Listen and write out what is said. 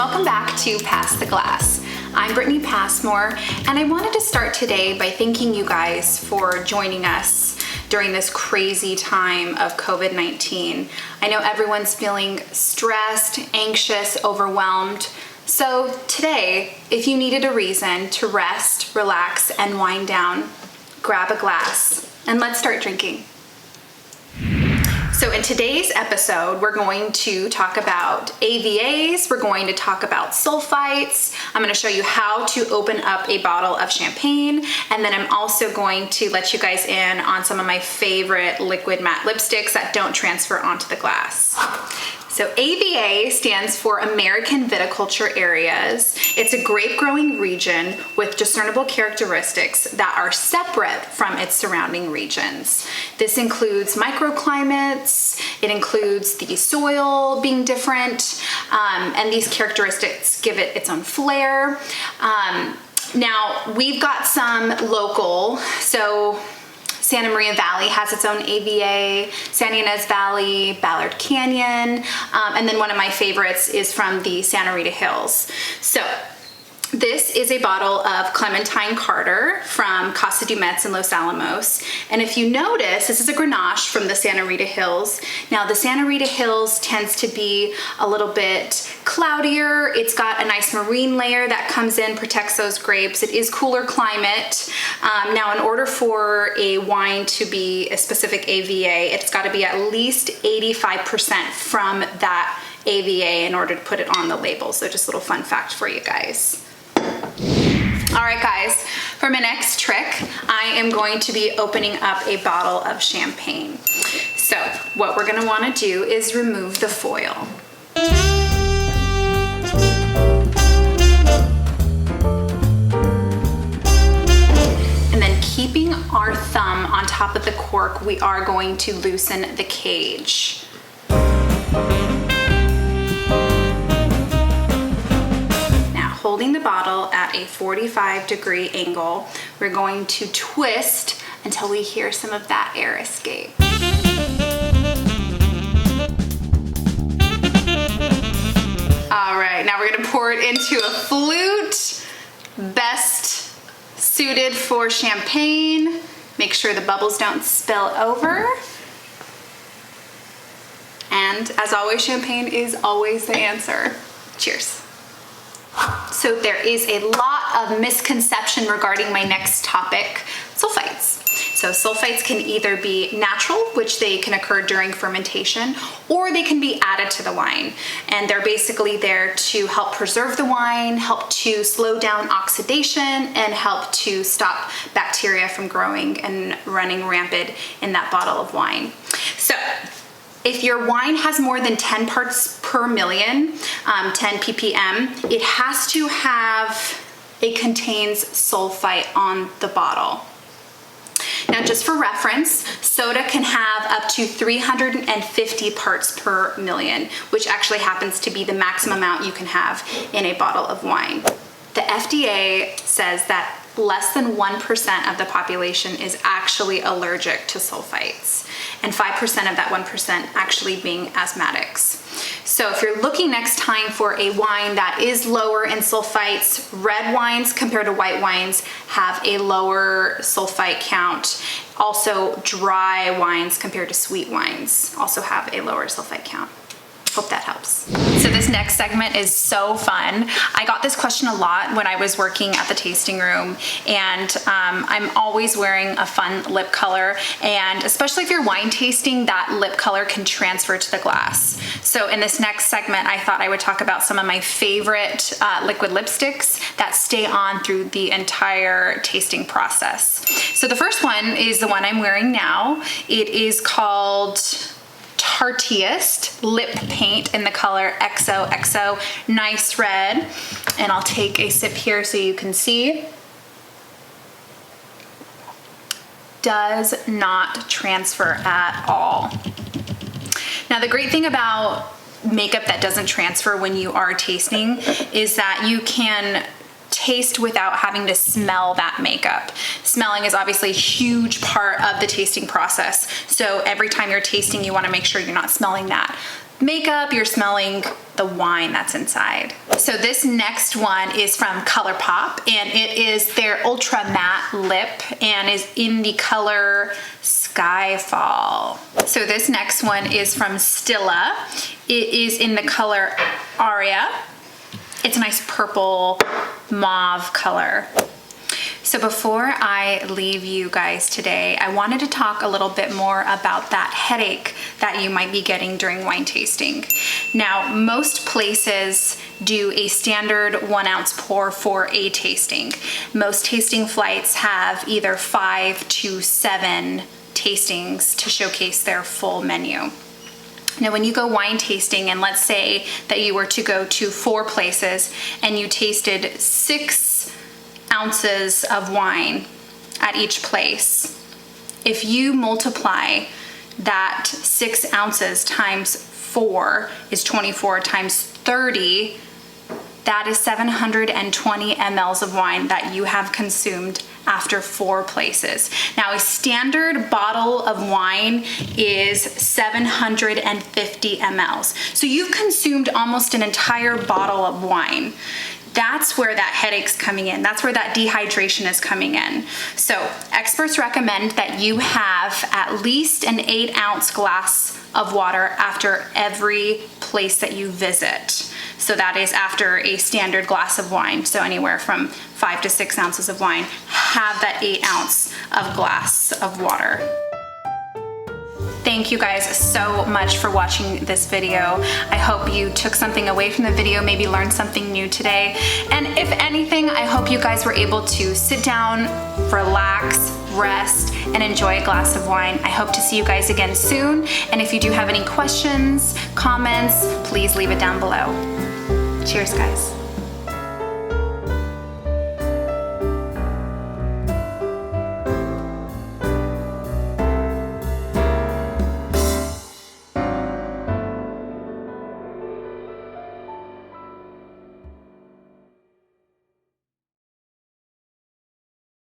welcome back to Pass the Glass. I'm Brittney Passmore, and I wanted to start today by thanking you guys for joining us during this crazy time of COVID-19. I know everyone's feeling stressed, anxious, overwhelmed. So today, if you needed a reason to rest, relax, and wind down, grab a glass and let's start drinking. So in today's episode, we're going to talk about AVAs, we're going to talk about sulfites, I'm going to show you how to open up a bottle of champagne, and then I'm also going to let you guys in on some of my favorite liquid matte lipsticks that don't transfer onto the glass. So AVA stands for American Viticulture Areas. It's a grape growing region with discernible characteristics that are separate from its surrounding regions. This includes microclimates, it includes the soil being different, and these characteristics give it its own flair. Now, we've got some local, so Santa Maria Valley has its own AVA, San Ynez Valley, Ballard Canyon, and then one of my favorites is from the Santa Rita Hills. So this is a bottle of Clementine Carter from Casa du Metz in Los Alamos. And if you notice, this is a Grenache from the Santa Rita Hills. Now the Santa Rita Hills tends to be a little bit cloudier. It's got a nice marine layer that comes in, protects those grapes. It is cooler climate. Now in order for a wine to be a specific AVA, it's got to be at least 85% from that AVA in order to put it on the label. So just a little fun fact for you guys. All right, guys, for my next trick, I am going to be opening up a bottle of champagne. So what we're gonna wanna do is remove the foil. And then keeping our thumb on top of the cork, we are going to loosen the cage. Holding the bottle at a 45-degree angle, we're going to twist until we hear some of that air escape. All right, now we're gonna pour it into a flute, best suited for champagne. Make sure the bubbles don't spill over. And as always, champagne is always the answer. Cheers. So there is a lot of misconception regarding my next topic, sulfites. So sulfites can either be natural, which they can occur during fermentation, or they can be added to the wine. And they're basically there to help preserve the wine, help to slow down oxidation, and help to stop bacteria from growing and running rampant in that bottle of wine. So if your wine has more than 10 parts per million, 10 ppm, it has to have, it contains sulfite on the bottle. Now, just for reference, soda can have up to 350 parts per million, which actually happens to be the maximum amount you can have in a bottle of wine. The FDA says that less than 1% of the population is actually allergic to sulfites, and 5% of that 1% actually being asthmatics. So if you're looking next time for a wine that is lower in sulfites, red wines compared to white wines have a lower sulfite count. Also, dry wines compared to sweet wines also have a lower sulfite count. Hope that helps. So this next segment is so fun. I got this question a lot when I was working at the tasting room, and I'm always wearing a fun lip color, and especially if you're wine tasting, that lip color can transfer to the glass. So in this next segment, I thought I would talk about some of my favorite liquid lipsticks that stay on through the entire tasting process. So the first one is the one I'm wearing now. It is called Tartiest Lip Paint in the color XOXO, nice red. And I'll take a sip here so you can see. Does not transfer at all. Now, the great thing about makeup that doesn't transfer when you are tasting is that you can taste without having to smell that makeup. Smelling is obviously a huge part of the tasting process. So every time you're tasting, you want to make sure you're not smelling that makeup, you're smelling the wine that's inside. So this next one is from ColourPop, and it is their Ultra Matte Lip and is in the color Skyfall. So this next one is from Stila. It is in the color Aria. It's a nice purple mauve color. So before I leave you guys today, I wanted to talk a little bit more about that headache that you might be getting during wine tasting. Now, most places do a standard 1 ounce pour for a tasting. Most tasting flights have either 5 to 7 tastings to showcase their full menu. Now, when you go wine tasting, and let's say that you were to go to 4 places and you tasted 6 ounces of wine at each place, if you multiply that 6 ounces times 4 is 24 times 30, that is 720 mLs of wine that you have consumed after 4 places. Now, a standard bottle of wine is 750 mLs. So you've consumed almost an entire bottle of wine. That's where that headache's coming in. That's where that dehydration is coming in. So experts recommend that you have at least an 8 ounce glass of water after every place that you visit. So that is after a standard glass of wine. So anywhere from 5 to 6 ounces of wine, have that 8 ounce of glass of water. Thank you guys so much for watching this video. I hope you took something away from the video, maybe learned something new today. And if anything, I hope you guys were able to sit down, relax, rest, and enjoy a glass of wine. I hope to see you guys again soon. And if you do have any questions, comments, please leave it down below. Cheers, guys.